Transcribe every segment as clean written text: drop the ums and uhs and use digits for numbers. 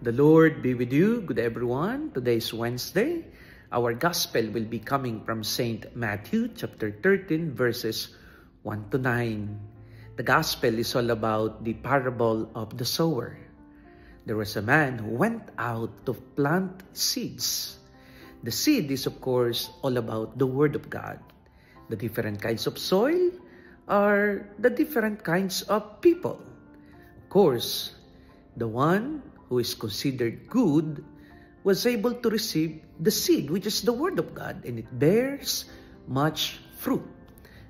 The Lord be with you. Good everyone. Today is Wednesday. Our gospel will be coming from St. Matthew chapter 13 verses 1 to 9. The gospel is all about the parable of the sower. There was a man who went out to plant seeds. The seed is of course all about the Word of God. The different kinds of soil are the different kinds of people. Of course, the one who is considered good was able to receive the seed, which is the Word of God, and it bears much fruit.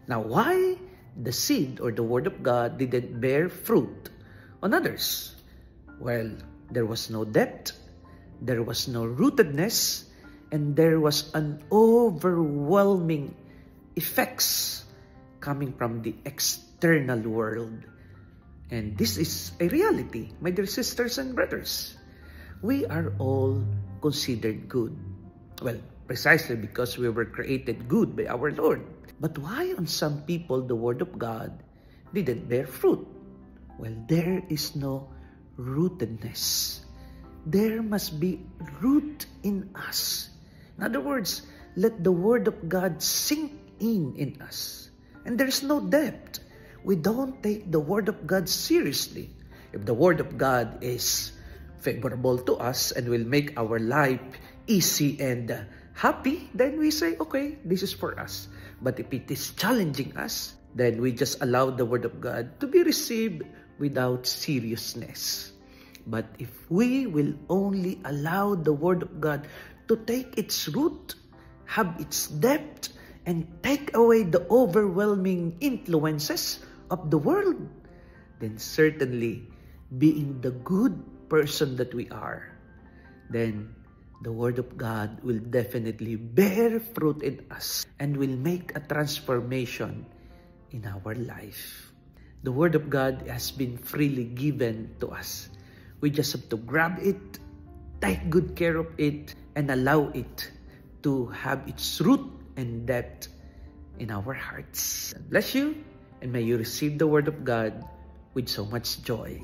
Now, why the seed or the Word of God didn't bear fruit on others? Well, there was no depth, there was no rootedness, and there was an overwhelming effects coming from the external world. And this is a reality, my dear sisters and brothers. We are all considered good. Well, precisely because we were created good by our Lord. But why on some people the Word of God didn't bear fruit? Well, there is no rootedness. There must be root in us. In other words, let the Word of God sink in us. And there's no depth. We don't take the Word of God seriously. If the Word of God is favorable to us and will make our life easy and happy, then we say, okay, this is for us. But if it is challenging us, then we just allow the Word of God to be received without seriousness. But if we will only allow the Word of God to take its root, have its depth, and take away the overwhelming influences of the world, then certainly, being the good person that we are, then the Word of God will definitely bear fruit in us and will make a transformation in our life. The Word of God has been freely given to us. We just have to grab it, take good care of it, and allow it to have its root and depth in our hearts. God bless you, and may you receive the Word of God with so much joy.